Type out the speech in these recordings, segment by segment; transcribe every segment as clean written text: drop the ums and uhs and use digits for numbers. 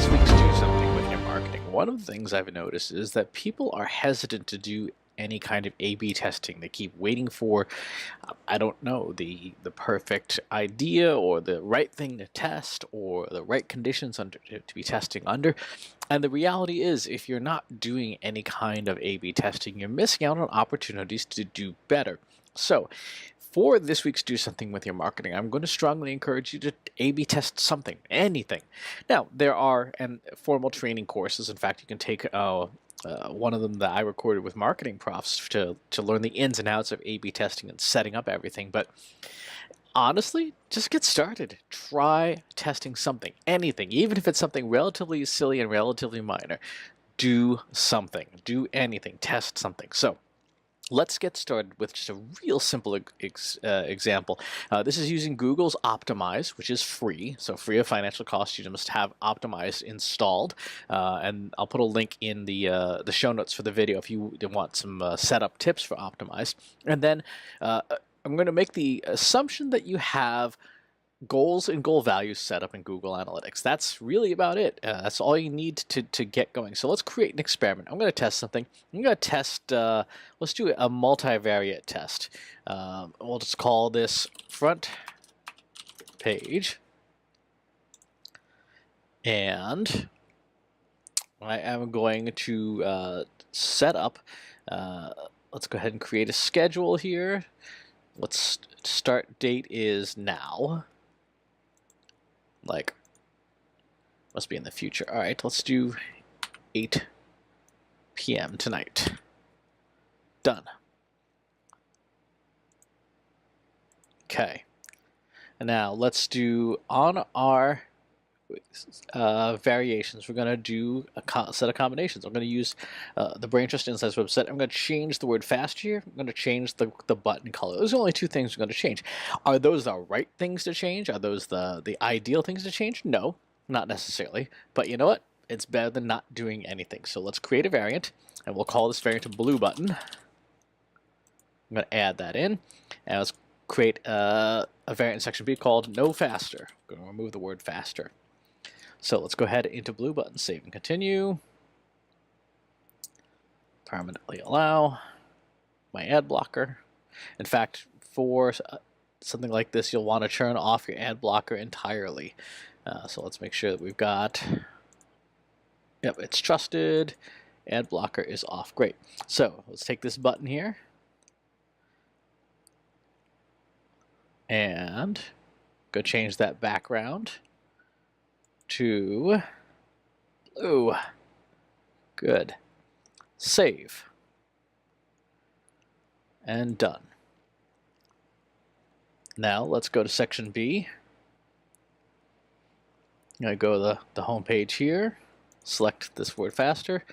this week's Do Something with Your Marketing, one of the things I've noticed is that people are hesitant to do any kind of A/B testing. They keep waiting for, I don't know, the perfect idea or the right thing to test or the right conditions to be testing under. And the reality is, if you're not doing any kind of A/B testing, you're missing out on opportunities to do better. So, for this week's Do Something with Your Marketing, I'm going to strongly encourage you to A/B test something, anything. Now, there are formal training courses. In fact, you can take one of them that I recorded with marketing profs to learn the ins and outs of A/B testing and setting up everything. But honestly, just get started. Try testing something, anything, even if it's something relatively silly and relatively minor. Do something, do anything, test something. So, let's get started with just a real simple example. This is using Google's Optimize, which is free, so free of financial cost. You must have Optimize installed, and I'll put a link in the show notes for the video if you want some setup tips for Optimize. And then I'm going to make the assumption that you have goals and goal values set up in Google Analytics. That's really about it. That's all you need to get going. So let's create an experiment. I'm going to test something. I'm going to test, let's do a multivariate test. We'll just call this front page. And I am going to set up, let's go ahead and create a schedule here. Let's start date is now. Like, must be in the future. All right, let's do 8 p.m. tonight. Done. Okay. And now let's do on our variations. We're going to do a set of combinations. I'm going to use the Brain Trust Insights website. I'm going to change the word fast here. I'm going to change the button color. Those are only two things we're going to change. Are those the right things to change? Are those the ideal things to change? No, not necessarily. But you know what? It's better than not doing anything. So let's create a variant, and we'll call this variant a blue button. I'm going to add that in, and let's create a variant in section B called no faster. I'm going to remove the word faster. So let's go ahead into blue button, save and continue. Permanently allow my ad blocker. In fact, for something like this, you'll want to turn off your ad blocker entirely. So let's make sure that we've got, yep, it's trusted. Ad blocker is off. Great. So let's take this button here and go change that background to blue. Good. Save. And done. Now let's go to section B. I'm going to go to the home page here, select this word faster.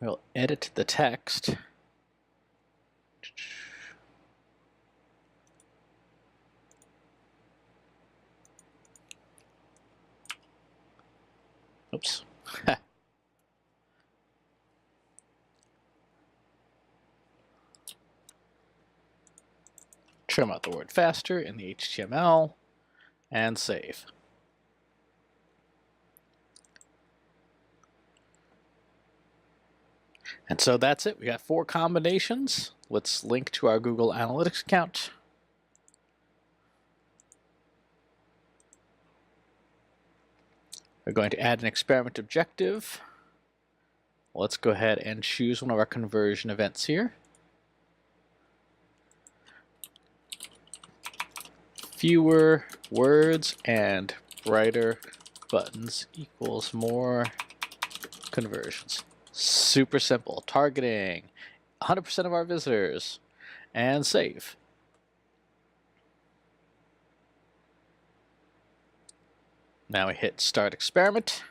We'll edit the text. Oops. Trim out the word faster in the HTML and save. And so that's it. We got 4 combinations. Let's link to our Google Analytics account. We're going to add an experiment objective. Let's go ahead and choose one of our conversion events here. Fewer words and brighter buttons equals more conversions. Super simple. Targeting 100% of our visitors and save. Now we hit Start Experiment.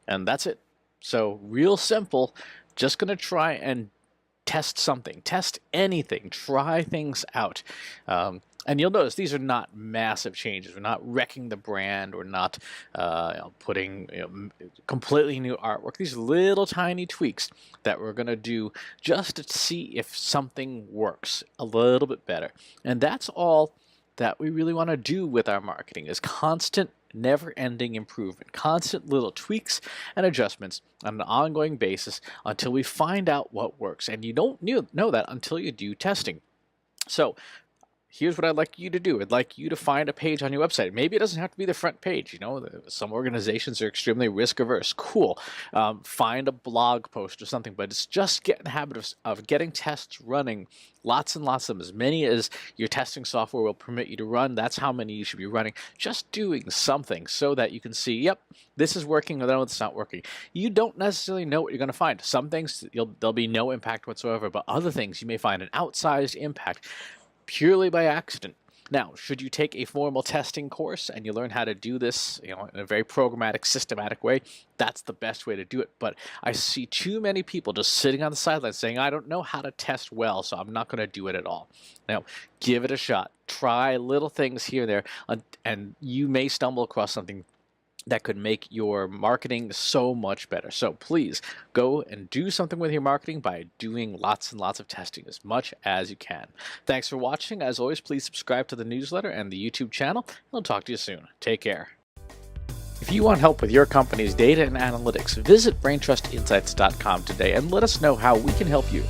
And that's it. So real simple. Just going to try and test something. Test anything. Try things out. And you'll notice these are not massive changes. We're not wrecking the brand. We're not putting completely new artwork. These are little tiny tweaks that we're going to do just to see if something works a little bit better. And that's all that we really want to do with our marketing, is constant, never-ending improvement, constant little tweaks and adjustments on an ongoing basis until we find out what works. And you don't know that until you do testing. So here's what I'd like you to do. I'd like you to find a page on your website. Maybe it doesn't have to be the front page. Some organizations are extremely risk averse. Cool. Find a blog post or something, but it's just get in the habit of getting tests running. Lots and lots of them, as many as your testing software will permit you to run. That's how many you should be running. Just doing something so that you can see, yep, this is working, or no, it's not working. You don't necessarily know what you're going to find. Some things there'll be no impact whatsoever, but other things you may find an outsized impact purely by accident. Now, should you take a formal testing course and you learn how to do this, in a very programmatic, systematic way, that's the best way to do it. But I see too many people just sitting on the sidelines saying, I don't know how to test well, so I'm not going to do it at all. Now, give it a shot. Try little things here and there, and you may stumble across something that could make your marketing so much better. So please go and do something with your marketing by doing lots and lots of testing, as much as you can. Thanks for watching. As always, please subscribe to the newsletter and the YouTube channel. I'll talk to you soon. Take care. If you want help with your company's data and analytics, visit braintrustinsights.com today and let us know how we can help you.